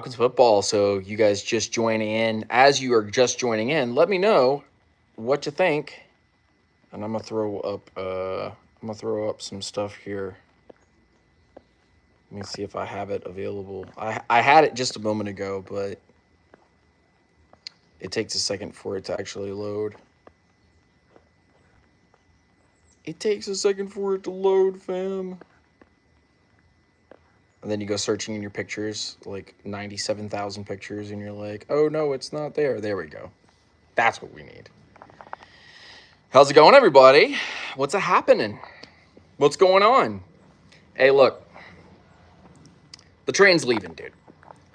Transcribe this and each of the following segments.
Falcons football. So you guys just joining in. As you are just joining in, let me know what you think. And I'm gonna throw up some stuff here. Let me see if I have it available. I had it just a moment ago, but it takes a second for it to actually load. It takes a second for it to load, fam. And then you go searching in your pictures, like 97,000 pictures, and you're like, oh no, it's not there. There we go. That's what we need. How's it going, everybody? What's happening? What's going on? Hey, look. The train's leaving, dude.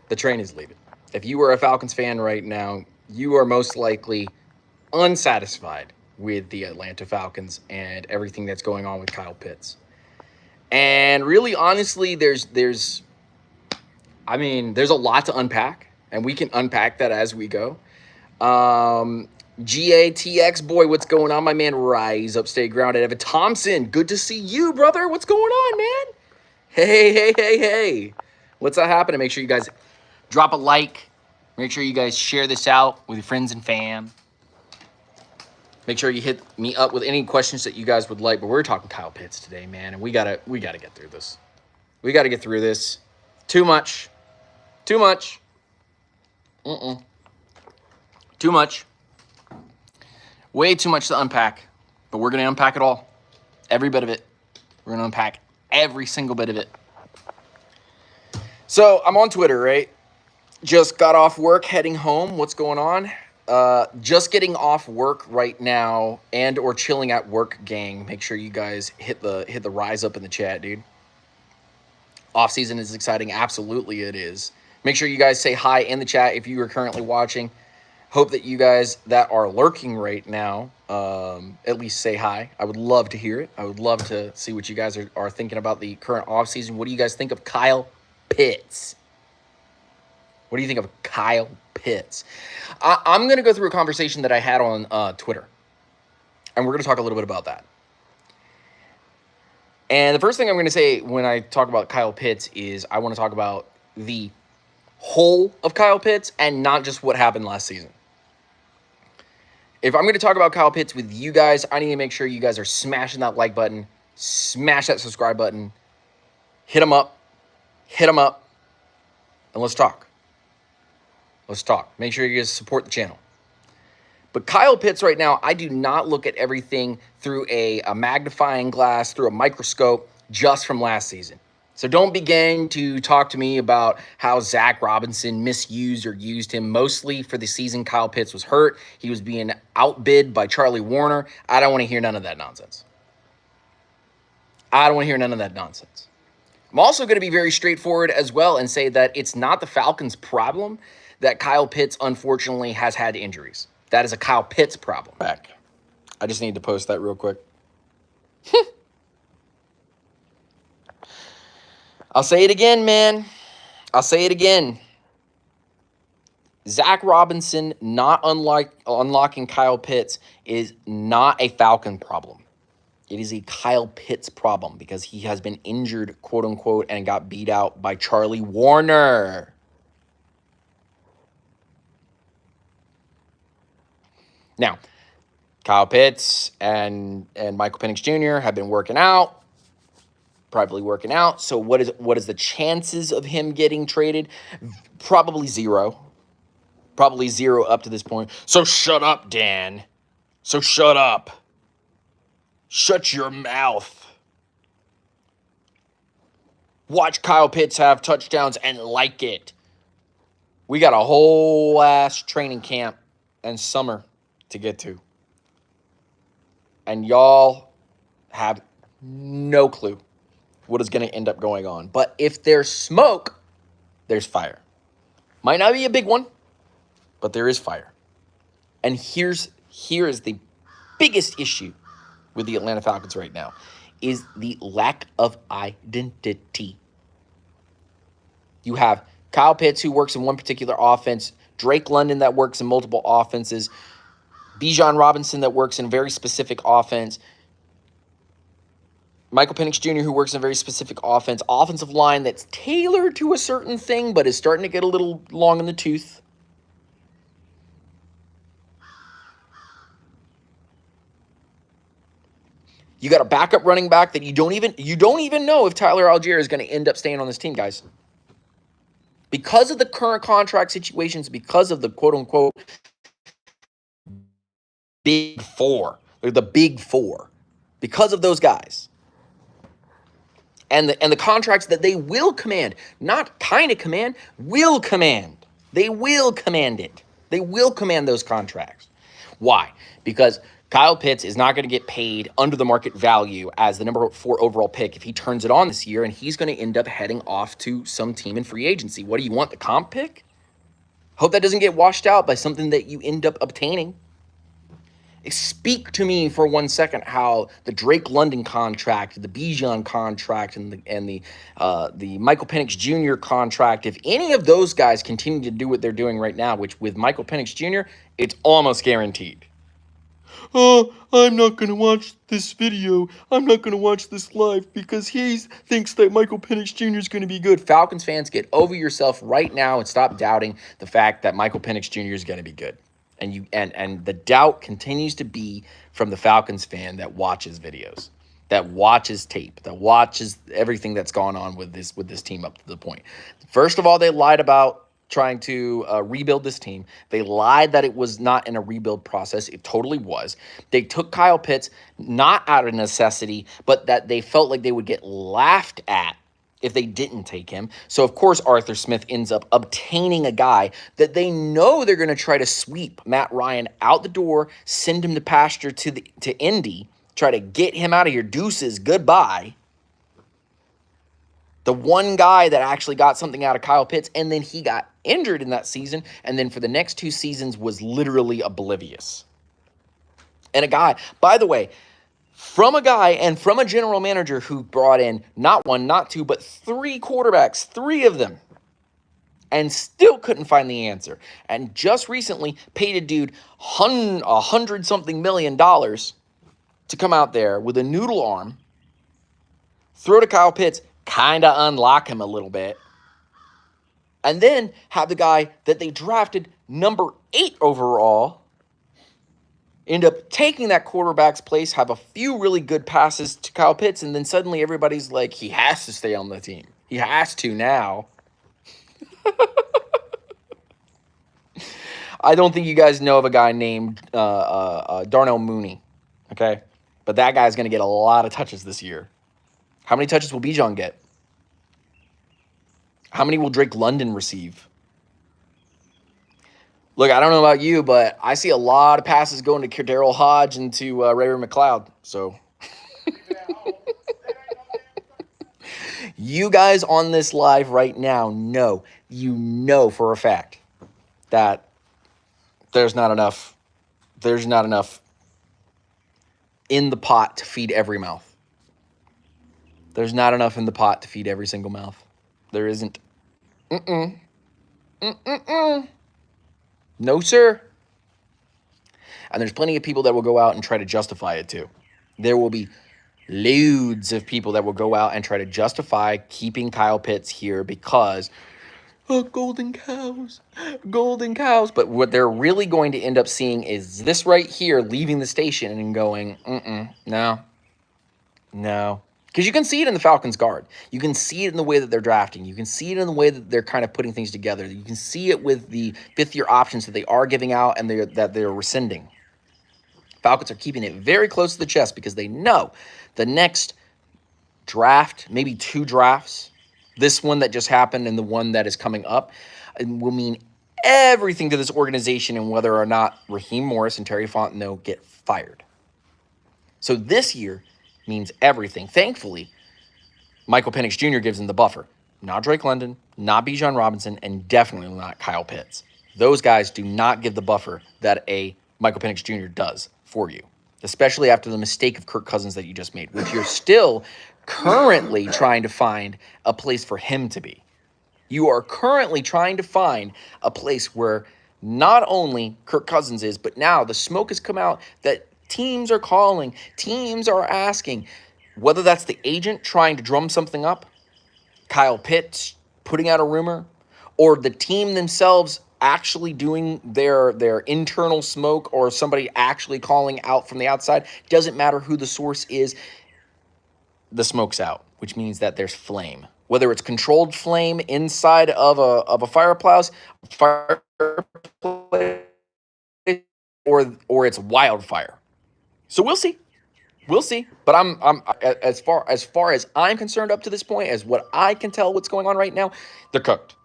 The train is leaving. If you are a Falcons fan right now, you are most likely unsatisfied with the Atlanta Falcons and everything that's going on with Kyle Pitts. And really, honestly, there's a lot to unpack, and we can unpack that as we go. GATX boy, what's going on, my man? Rise Upstate Grounded. Evan Thompson, good to see you, brother. What's going on, man? Hey. What's happening? Make sure you guys drop a like. Make sure you guys share this out with your friends and fam. Make sure you hit me up with any questions that you guys would like. But we're talking Kyle Pitts today, man, and we gotta get through this. We gotta get through this. Too much. Too much. Too much. Way too much to unpack. But we're gonna unpack it all. Every bit of it. We're gonna unpack every single bit of it. So I'm on Twitter, right? Just got off work, heading home. What's going on? Just getting off work right now, and or chilling at work, gang. Make sure you guys hit the rise up in the chat, dude. Off season is exciting. Absolutely, it is. Make sure you guys say hi in the chat if you are currently watching. Hope that you guys that are lurking right now at least say hi. I would love to hear it. I would love to see what you guys are thinking about the current off season. What do you guys think of Kyle Pitts? What do you think of Kyle Pitts? I'm going to go through a conversation that I had on Twitter, and we're going to talk a little bit about that. And the first thing I'm going to say when I talk about Kyle Pitts is I want to talk about the whole of Kyle Pitts and not just what happened last season. If I'm going to talk about Kyle Pitts with you guys, I need to make sure you guys are smashing that like button, smash that subscribe button, hit them up, and let's talk. Let's talk. Make sure you guys support the channel. But Kyle Pitts right now, I do not look at everything through a magnifying glass, through a microscope, just from last season. So don't begin to talk to me about how Zach Robinson misused or used him. Mostly for the season, Kyle Pitts was hurt. He was being outbid by Charlie Warner. I don't want to hear none of that nonsense. I'm also going to be very straightforward as well and say that it's not the Falcons' problem that Kyle Pitts, unfortunately, has had injuries. That is a Kyle Pitts problem. Back. I just need to post that real quick. I'll say it again, man. I'll say it again. Zach Robinson not unlocking Kyle Pitts is not a Falcon problem. It is a Kyle Pitts problem because he has been injured, quote unquote, and got beat out by Charlie Warner. Now, Kyle Pitts and Michael Penix Jr. have been working out, privately working out. So what is the chances of him getting traded? Probably zero. Probably zero up to this point. So shut up, Dan. So shut up. Shut your mouth. Watch Kyle Pitts have touchdowns and like it. We got a whole ass training camp and summer to get to. And y'all have no clue what is going to end up going on. But if there's smoke, there's fire. Might not be a big one, but there is fire. And here is the biggest issue with the Atlanta Falcons right now is the lack of identity. You have Kyle Pitts, who works in one particular offense, Drake London that works in multiple offenses, Bijan Robinson that works in a very specific offense. Michael Penix Jr., who works in a very specific offensive line that's tailored to a certain thing, but is starting to get a little long in the tooth. You got a backup running back that you don't even know if Tyler Algier is going to end up staying on this team, guys. Because of the current contract situations, because of the quote-unquote big four, they're the big four, because of those guys. And the contracts that they will command, not kind of command, will command. They will command it. They will command those contracts. Why? Because Kyle Pitts is not going to get paid under the market value as the number 4 overall pick if he turns it on this year, and he's going to end up heading off to some team in free agency. What do you want, the comp pick? Hope that doesn't get washed out by something that you end up obtaining. Speak to me for 1 second how the Drake London contract, the Bijan contract, and the Michael Penix Jr. contract, if any of those guys continue to do what they're doing right now, which with Michael Penix Jr., it's almost guaranteed. Oh, I'm not going to watch this video. I'm not going to watch this live because he thinks that Michael Penix Jr. is going to be good. Falcons fans, get over yourself right now and stop doubting the fact that Michael Penix Jr. is going to be good. And the doubt continues to be from the Falcons fan that watches videos, that watches tape, that watches everything that's gone on with this team up to the point. First of all, they lied about trying to rebuild this team. They lied that it was not in a rebuild process. It totally was. They took Kyle Pitts not out of necessity, but that they felt like they would get laughed at if they didn't take him. So, of course, Arthur Smith ends up obtaining a guy that they know they're going to try to sweep Matt Ryan out the door, send him to pasture to Indy, try to get him out of here. Deuces, goodbye. The one guy that actually got something out of Kyle Pitts, and then he got injured in that season, and then for the next 2 seasons was literally oblivious. And a guy, by the way, from a guy and from a general manager who brought in not 1, not 2, but 3 quarterbacks, 3 of them, and still couldn't find the answer. And just recently paid a dude $100-something million to come out there with a noodle arm, throw to Kyle Pitts, kind of unlock him a little bit, and then have the guy that they drafted number 8 overall end up taking that quarterback's place, have a few really good passes to Kyle Pitts, and then suddenly everybody's like, he has to stay on the team. He has to now. I don't think you guys know of a guy named Darnell Mooney, okay? But that guy's going to get a lot of touches this year. How many touches will Bijan get? How many will Drake London receive? Look, I don't know about you, but I see a lot of passes going to Darryl Hodge and to Ray-Ray McCloud. So you guys on this live right now know for a fact that there's not enough in the pot to feed every mouth. There's not enough in the pot to feed every single mouth. There isn't. No, sir. And there's plenty of people that will go out and try to justify it too. There will be loads of people that will go out and try to justify keeping Kyle Pitts here because, oh, golden cows. But what they're really going to end up seeing is this right here leaving the station and going, no. Because you can see it in the Falcons guard. You can see it in the way that they're drafting. You can see it in the way that they're kind of putting things together. You can see it with the 5th-year options that they are giving out and that they're rescinding. Falcons are keeping it very close to the chest because they know the next draft, maybe 2 drafts, this one that just happened and the one that is coming up, will mean everything to this organization and whether or not Raheem Morris and Terry Fontenot get fired. So this year means everything. Thankfully, Michael Penix Jr. gives them the buffer. Not Drake London, not Bijan Robinson, and definitely not Kyle Pitts. Those guys do not give the buffer that a Michael Penix Jr. does for you, especially after the mistake of Kirk Cousins that you just made, which you're still currently trying to find a place for him to be. You are currently trying to find a place where not only Kirk Cousins is, but now the smoke has come out that teams are calling, teams are asking, Whether that's the agent trying to drum something up, Kyle Pitts putting out a rumor, or the team themselves actually doing their internal smoke, or somebody actually calling out from the outside, doesn't matter who the source is, the smoke's out, which means that there's flame. Whether it's controlled flame inside of a fireplace, or it's wildfire. So we'll see. We'll see. But I'm as far as I'm concerned up to this point, as what I can tell what's going on right now, they're cooked.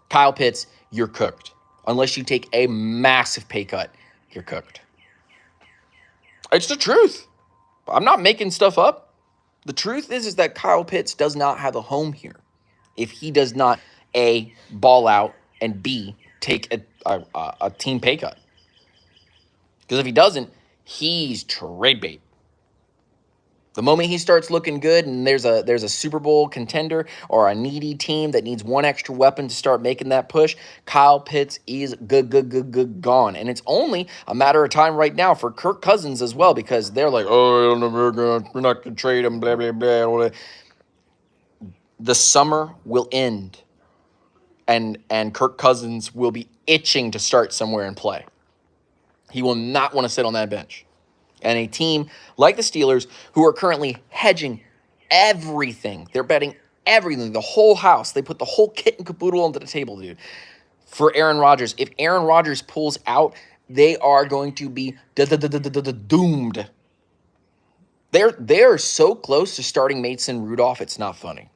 Kyle Pitts, you're cooked. Unless you take a massive pay cut, you're cooked. It's the truth. I'm not making stuff up. The truth is that Kyle Pitts does not have a home here if he does not, A, ball out, and B, take a team pay cut. Because if he doesn't, he's trade bait. The moment he starts looking good and there's a Super Bowl contender or a needy team that needs one extra weapon to start making that push, Kyle Pitts is good, gone. And it's only a matter of time right now for Kirk Cousins as well, because they're like, oh, we're not going to trade him, blah, blah, blah. The summer will end, and Kirk Cousins will be itching to start somewhere and play. He will not want to sit on that bench. And a team like the Steelers, who are currently hedging everything, they're betting everything, the whole house. They put the whole kit and caboodle onto the table, dude, for Aaron Rodgers. If Aaron Rodgers pulls out, they are going to be doomed. They're so close to starting Mason Rudolph, it's not funny.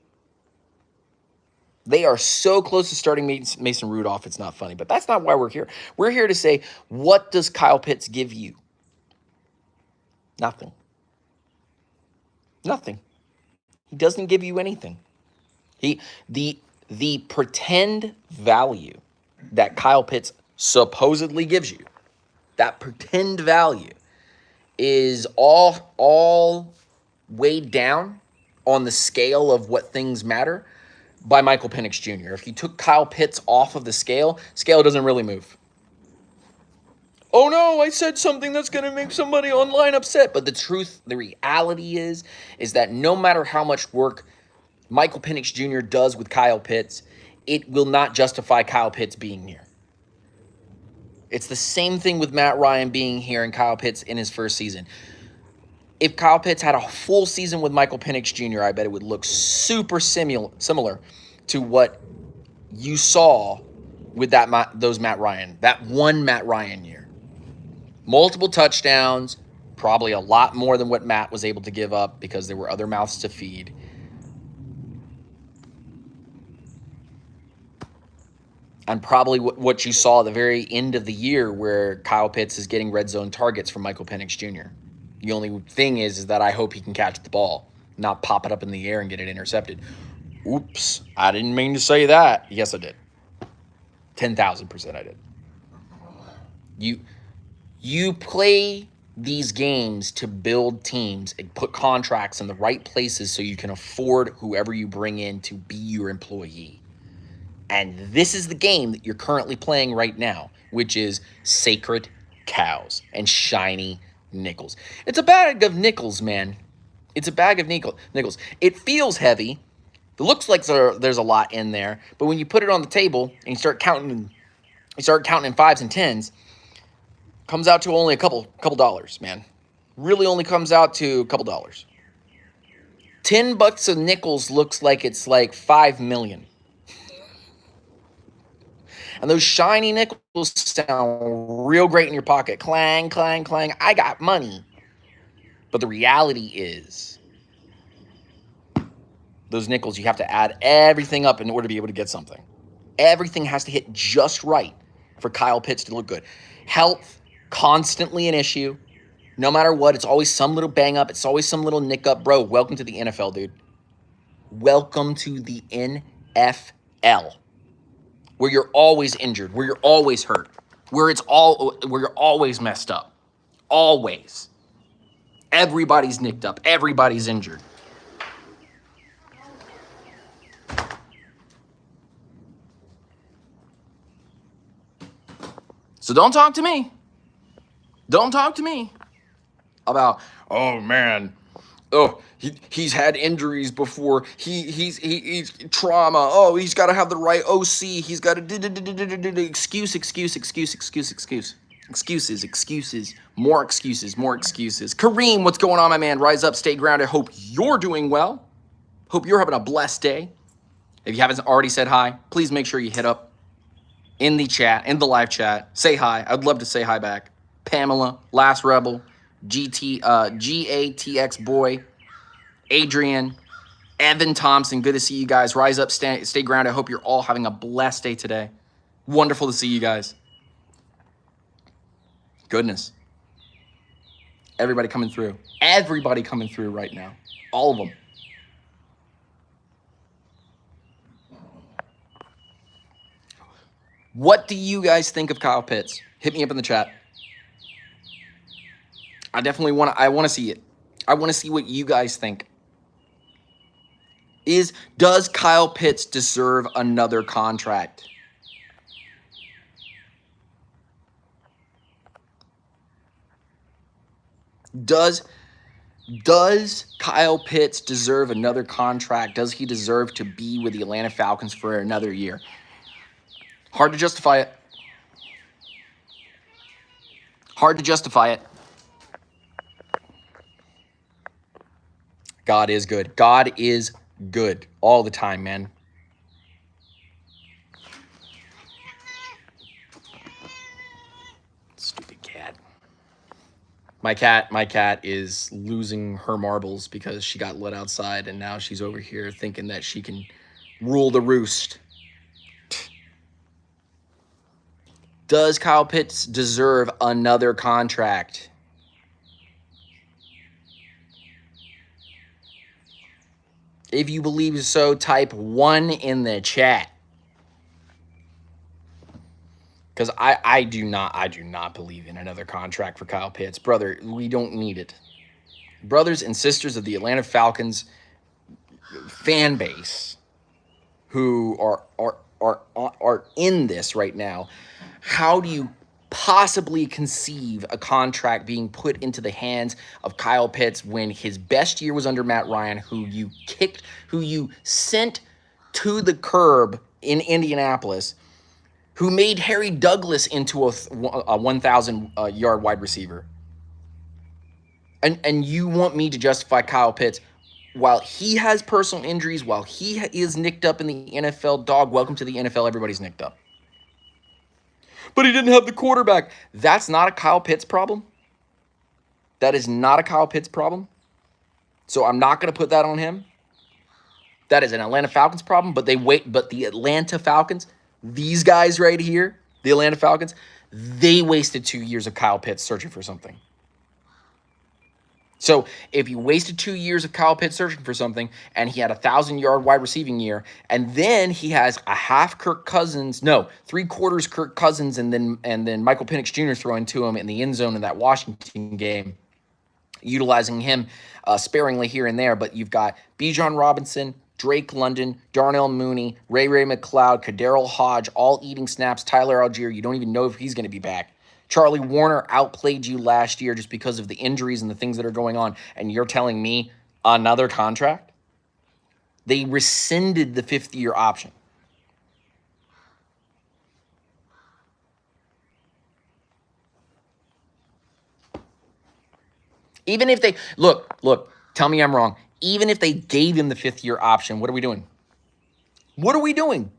They are so close to starting Mason Rudolph, it's not funny. But that's not why we're here. We're here to say, what does Kyle Pitts give you? Nothing. Nothing. He doesn't give you anything. The pretend value that Kyle Pitts supposedly gives you, that pretend value is all weighed down on the scale of what things matter by Michael Penix Jr. If you took Kyle Pitts off of the scale doesn't really move. Oh no, I said something that's going to make somebody online upset. But the truth, the reality is that no matter how much work Michael Penix Jr. does with Kyle Pitts, it will not justify Kyle Pitts being here. It's the same thing with Matt Ryan being here and Kyle Pitts in his first season. If Kyle Pitts had a full season with Michael Penix Jr., I bet it would look super similar to what you saw with that one Matt Ryan year. Multiple touchdowns, probably a lot more than what Matt was able to give up because there were other mouths to feed. And probably what you saw at the very end of the year, where Kyle Pitts is getting red zone targets from Michael Penix Jr. The only thing is that I hope he can catch the ball, not pop it up in the air and get it intercepted. Oops, I didn't mean to say that. Yes, I did. 10,000% I did. You play these games to build teams and put contracts in the right places so you can afford whoever you bring in to be your employee. And this is the game that you're currently playing right now, which is sacred cows and shiny nickels. It's a bag of nickels, man. It's a bag of nickels. It feels heavy. It looks like there's a lot in there, but when you put it on the table and you start counting in fives and tens, comes out to only a couple dollars, man. Really only comes out to a couple dollars. $10 of nickels looks like it's like 5 million. And those shiny nickels sound real great in your pocket. Clang, clang, clang. I got money. But the reality is, those nickels, you have to add everything up in order to be able to get something. Everything has to hit just right for Kyle Pitts to look good. Health, constantly an issue. No matter what, it's always some little bang up. It's always some little nick up. Bro, welcome to the NFL, dude. Welcome to the NFL. Where you're always injured, where you're always hurt, where you're always messed up. Always. Everybody's nicked up. Everybody's injured. So don't talk to me. Don't talk to me about, oh man, he's had injuries before. He's trauma. Oh, he's got to have the right OC. He's got to excuse. Excuses. More excuses. Kareem, what's going on, my man? Rise up, stay grounded. Hope you're doing well. Hope you're having a blessed day. If you haven't already said hi, please make sure you hit up in the chat, in the live chat. Say hi. I'd love to say hi back. Pamela, Last Rebel, GATX Boy, Adrian, Evan Thompson. Good to see you guys. Rise up, stay grounded. I hope you're all having a blessed day today. Wonderful to see you guys. Goodness. Everybody coming through. Everybody coming through right now. All of them. What do you guys think of Kyle Pitts? Hit me up in the chat. I want to see it. I want to see what you guys think. Does Kyle Pitts deserve another contract? Does Kyle Pitts deserve another contract? Does he deserve to be with the Atlanta Falcons for another year? Hard to justify it. Hard to justify it. God is good. God is good all the time, man. Stupid cat. My cat is losing her marbles because she got let outside and now she's over here thinking that she can rule the roost. Does Kyle Pitts deserve another contract? If you believe so, type 1 in the chat. Because I do not believe in another contract for Kyle Pitts. Brother, we don't need it. Brothers and sisters of the Atlanta Falcons fan base who are in this right now, how do you possibly conceive a contract being put into the hands of Kyle Pitts when his best year was under Matt Ryan, who you sent to the curb in Indianapolis, who made Harry Douglas into a 1,000-yard wide receiver? And you want me to justify Kyle Pitts while he has personal injuries, while he is nicked up in the NFL? Dog, welcome to the NFL. Everybody's nicked up. But he didn't have the quarterback. That's not a Kyle Pitts problem. That is not a Kyle Pitts problem. So I'm not going to put that on him. That is an Atlanta Falcons problem. But the Atlanta Falcons, these guys right here, the Atlanta Falcons, they wasted 2 years of Kyle Pitts searching for something. So if you wasted 2 years of Kyle Pitts searching for something, and he had a 1,000-yard wide receiving year, and then he has a half Kirk Cousins, no, 3/4 Kirk Cousins, and then Michael Penix Jr. throwing to him in the end zone in that Washington game, utilizing him sparingly here and there, but you've got Bijan Robinson, Drake London, Darnell Mooney, Ray McLeod, Kaderil Hodge, all eating snaps. Tyler Algier, you don't even know if he's going to be back. Charlie Warner outplayed you last year just because of the injuries and the things that are going on, and you're telling me another contract? They rescinded the 5th-year option. Even if they, look, tell me I'm wrong. Even if they gave him the 5th-year option, what are we doing? What are we doing?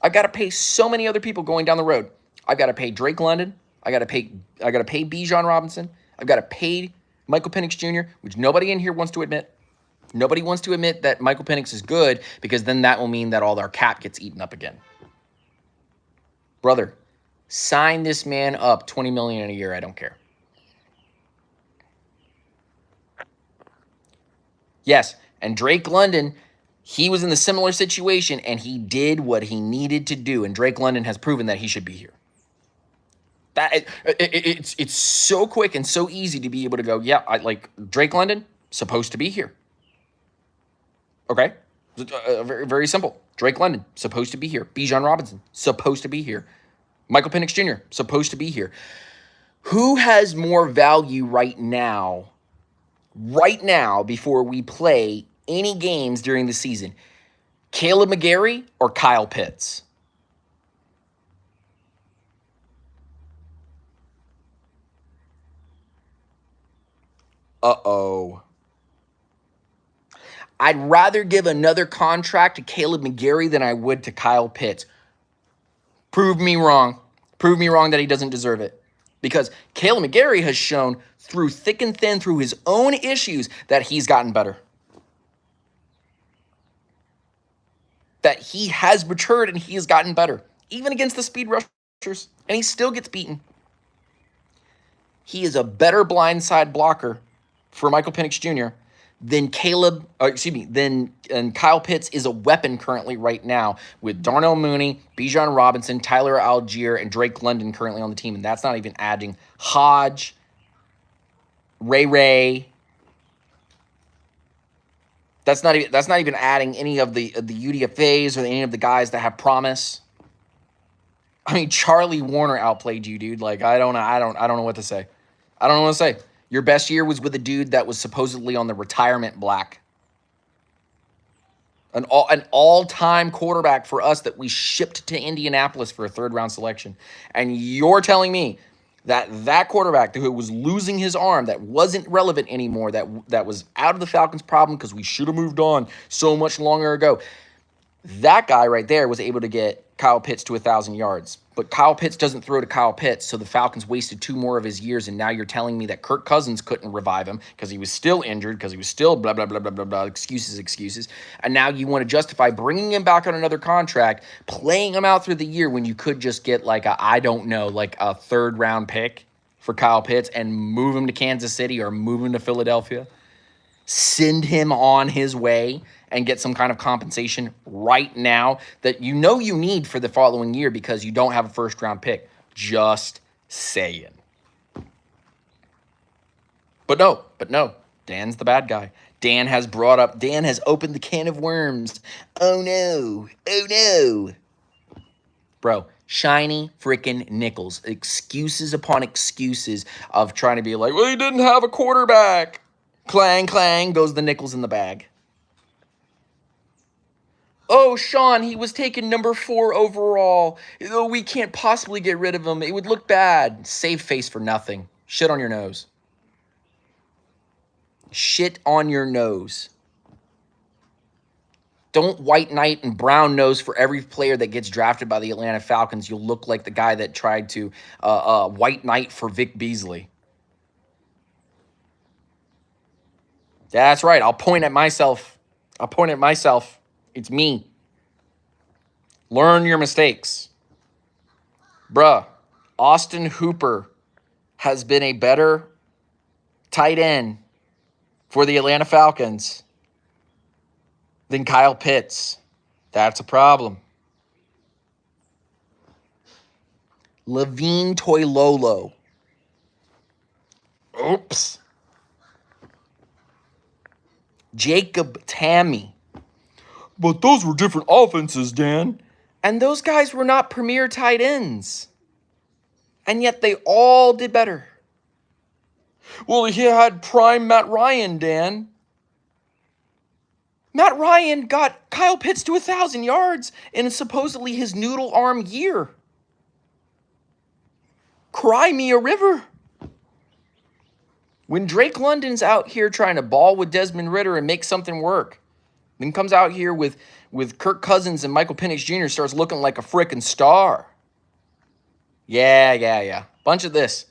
I've got to pay so many other people going down the road. I've got to pay Drake London. I got to pay Bijan Robinson. I've got to pay Michael Penix Jr., which nobody in here wants to admit. Nobody wants to admit that Michael Penix is good, because then that will mean that all our cap gets eaten up again. Brother, sign this man up $20 million a year. I don't care. Yes, and Drake London, he was in the similar situation, and he did what he needed to do, and Drake London has proven that he should be here. It's so quick and so easy to be able to go, yeah, like Drake London, supposed to be here. Okay? Very, very simple. Drake London, supposed to be here. Bijan Robinson, supposed to be here. Michael Penix Jr., supposed to be here. Who has more value right now right now before we play any games during the season? Caleb McGarry or Kyle Pitts? Uh-oh. I'd rather give another contract to Caleb McGarry than I would to Kyle Pitts. Prove me wrong. Prove me wrong that he doesn't deserve it. Because Caleb McGarry has shown through thick and thin, through his own issues, that he's gotten better. That he has matured and he has gotten better. Even against the speed rushers. And he still gets beaten. He is a better blindside blocker for Michael Penix Jr. than Kyle Pitts is a weapon currently right now with Darnell Mooney, Bijan Robinson, Tyler Algier, and Drake London currently on the team. And that's not even adding Hodge, Ray. That's not even adding any of the UDFAs or any of the guys that have promise. I mean, Charlie Warner outplayed you, dude. Like, I don't know what to say. I don't know what to say. Your best year was with a dude that was supposedly on the retirement block. An all-time quarterback for us that we shipped to Indianapolis for a third-round selection. And you're telling me that quarterback who was losing his arm, that wasn't relevant anymore, that was out of the Falcons' problem because we should have moved on so much longer ago, that guy right there was able to get Kyle Pitts to 1,000 yards. But Kyle Pitts doesn't throw to Kyle Pitts, so the Falcons wasted 2 more of his years, and now you're telling me that Kirk Cousins couldn't revive him because he was still injured, because he was still blah, blah, blah, blah, blah, blah, excuses. And now you want to justify bringing him back on another contract, playing him out through the year when you could just get like a third-round pick for Kyle Pitts and move him to Kansas City or move him to Philadelphia. Send him on his way and get some kind of compensation right now that you know you need for the following year because you don't have a first-round pick. Just saying. But no. Dan's the bad guy. Dan has opened the can of worms. Oh no. Bro, shiny freaking nickels. Excuses upon excuses of trying to be like, well, he didn't have a quarterback. Clang, clang, goes the nickels in the bag. Oh, Sean, he was taken number 4 overall. Oh, we can't possibly get rid of him. It would look bad. Save face for nothing. Shit on your nose. Shit on your nose. Don't white knight and brown nose for every player that gets drafted by the Atlanta Falcons. You'll look like the guy that tried to white knight for Vic Beasley. That's right. I'll point at myself. It's me. Learn your mistakes. Bruh, Austin Hooper has been a better tight end for the Atlanta Falcons than Kyle Pitts. That's a problem. Levine Toilolo. Oops. Jacob Tammy. But those were different offenses, Dan. And those guys were not premier tight ends. And yet they all did better. Well, he had prime Matt Ryan, Dan. Matt Ryan got Kyle Pitts to 1,000 yards in supposedly his noodle arm year. Cry me a river. When Drake London's out here trying to ball with Desmond Ridder and make something work, then comes out here with Kirk Cousins and Michael Penix Jr. starts looking like a frickin' star. Yeah. Bunch of this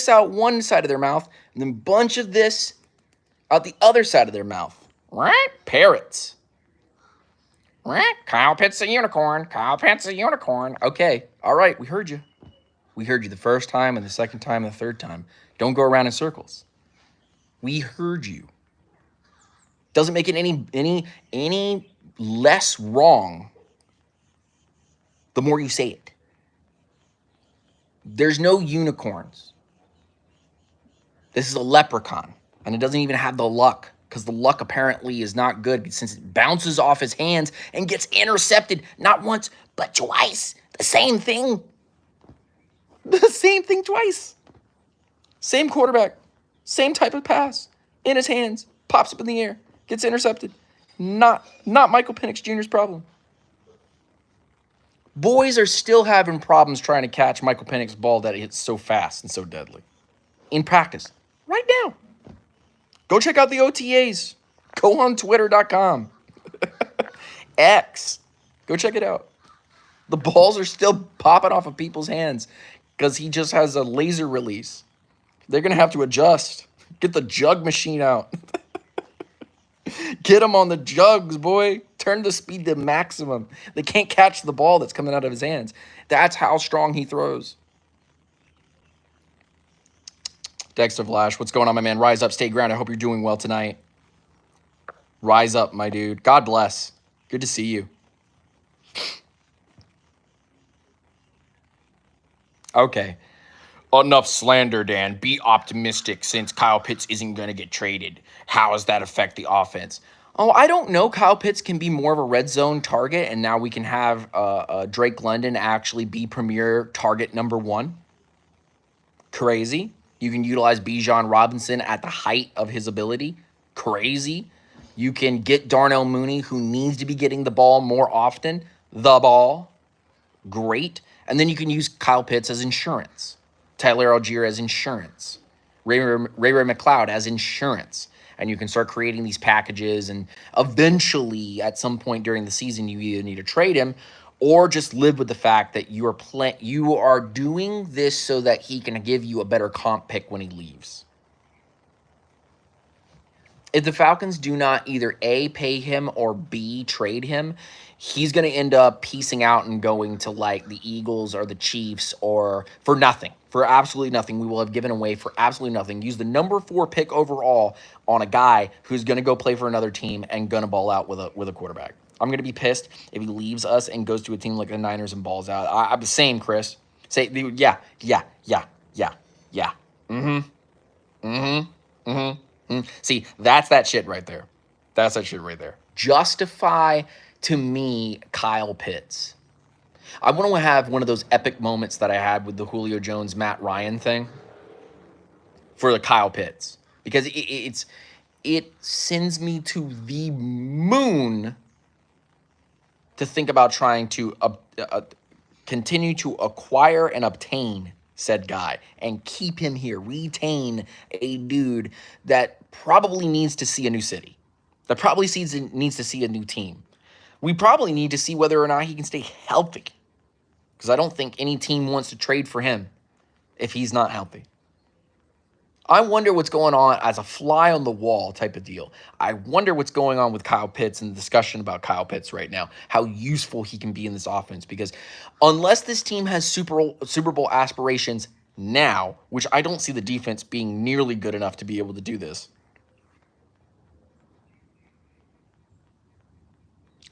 out one side of their mouth, and then bunch of this out the other side of their mouth. Right? Parrots. Right? Kyle Pitts a unicorn. Okay. All right. We heard you. We heard you the first time and the second time and the third time. Don't go around in circles. We heard you. Doesn't make it any less wrong the more you say it. There's no unicorns. This is a leprechaun, and it doesn't even have the luck because the luck apparently is not good since it bounces off his hands and gets intercepted not once but twice. The same thing. The same thing twice. Same quarterback. Same type of pass. In his hands. Pops up in the air. Gets intercepted. Not Michael Penix Jr.'s problem. Boys are still having problems trying to catch Michael Penix's ball that hits so fast and so deadly. In practice. Right now. Go check out the OTAs. Go on Twitter.com. X. Go check it out. The balls are still popping off of people's hands because he just has a laser release. They're going to have to adjust. Get the jug machine out. Get him on the jugs, boy. Turn the speed to maximum. They can't catch the ball that's coming out of his hands. That's how strong he throws. Dexter Vlash, what's going on, my man? Rise up, stay grounded. I hope you're doing well tonight. Rise up, my dude. God bless. Good to see you. Okay. Enough slander, Dan. Be optimistic since Kyle Pitts isn't going to get traded. How does that affect the offense? Oh, I don't know. Kyle Pitts can be more of a red zone target, and now we can have Drake London actually be premier target number one. Crazy. You can utilize Bijan Robinson at the height of his ability. Crazy. You can get Darnell Mooney, who needs to be getting the ball more often. The ball. Great. And then you can use Kyle Pitts as insurance. Tyler Algier as insurance. Ray McLeod as insurance. And you can start creating these packages, and eventually at some point during the season you either need to trade him or just live with the fact that you are doing this so that he can give you a better comp pick when he leaves. If the Falcons do not either A, pay him, or B, trade him, he's going to end up piecing out and going to like the Eagles or the Chiefs or for nothing. For absolutely nothing. We will have given away for absolutely nothing. Use the number 4 pick overall on a guy who's going to go play for another team and going to ball out with a quarterback. I'm going to be pissed if he leaves us and goes to a team like the Niners and balls out. I'm the same, Chris. Say, yeah. See, that's that shit right there. That's that shit right there. Justify, to me, Kyle Pitts. I want to have one of those epic moments that I had with the Julio Jones, Matt Ryan thing for the Kyle Pitts. Because it sends me to the moon to think about trying to continue to acquire and obtain said guy and keep him here, retain a dude that probably needs to see a new city, that probably needs to see a new team. We probably need to see whether or not he can stay healthy, because I don't think any team wants to trade for him if he's not healthy. I wonder what's going on as a fly on the wall type of deal. I wonder what's going on with Kyle Pitts and the discussion about Kyle Pitts right now, how useful he can be in this offense. Because unless this team has Super Bowl aspirations now, which I don't see the defense being nearly good enough to be able to do this.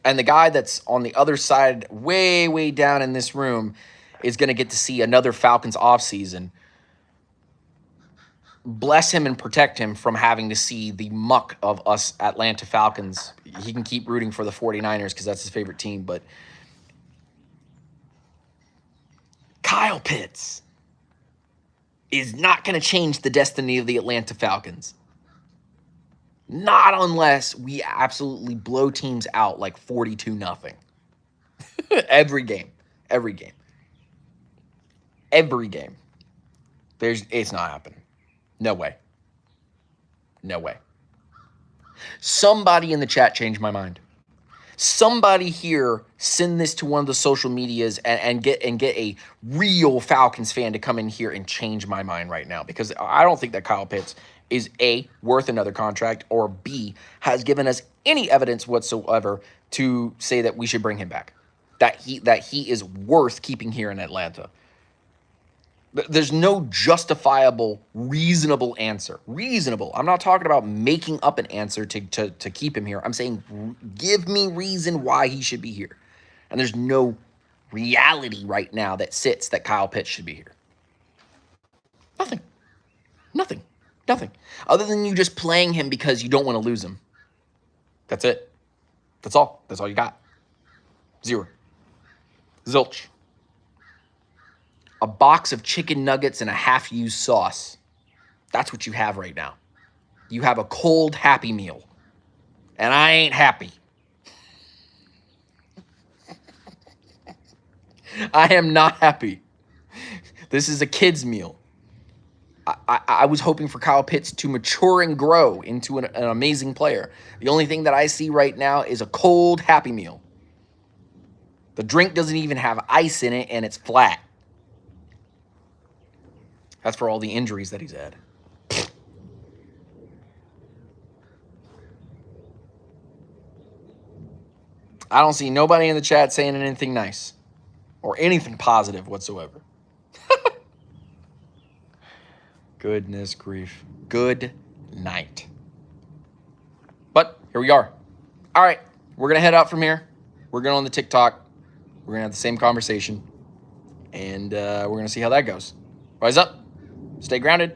And the guy that's on the other side, way, way down in this room, is going to get to see another Falcons offseason. Bless him and protect him from having to see the muck of us Atlanta Falcons. He can keep rooting for the 49ers because that's his favorite team, but Kyle Pitts is not going to change the destiny of the Atlanta Falcons. Not unless we absolutely blow teams out like 42-0. Every game. It's not happening. No way. Somebody in the chat changed my mind. Somebody here send this to one of the social medias and get a real Falcons fan to come in here and change my mind right now, because I don't think that Kyle Pitts is A, worth another contract, or B, has given us any evidence whatsoever to say that we should bring him back, that he is worth keeping here in Atlanta. There's no justifiable, reasonable answer. Reasonable. I'm not talking about making up an answer to keep him here. I'm saying give me reason why he should be here. And there's no reality right now that sits that Kyle Pitts should be here. Nothing. Other than you just playing him because you don't want to lose him. That's it. That's all. That's all you got. Zero. Zilch. A box of chicken nuggets and a half-used sauce. That's what you have right now. You have a cold, happy meal. And I ain't happy. I am not happy. This is a kid's meal. I was hoping for Kyle Pitts to mature and grow into an amazing player. The only thing that I see right now is a cold Happy Meal. The drink doesn't even have ice in it, and it's flat. That's for all the injuries that he's had. I don't see nobody in the chat saying anything nice or anything positive whatsoever. Goodness grief. Good night. But here we are. All right, we're going to head out from here. We're going on the TikTok. We're going to have the same conversation. And we're going to see how that goes. Rise up. Stay grounded.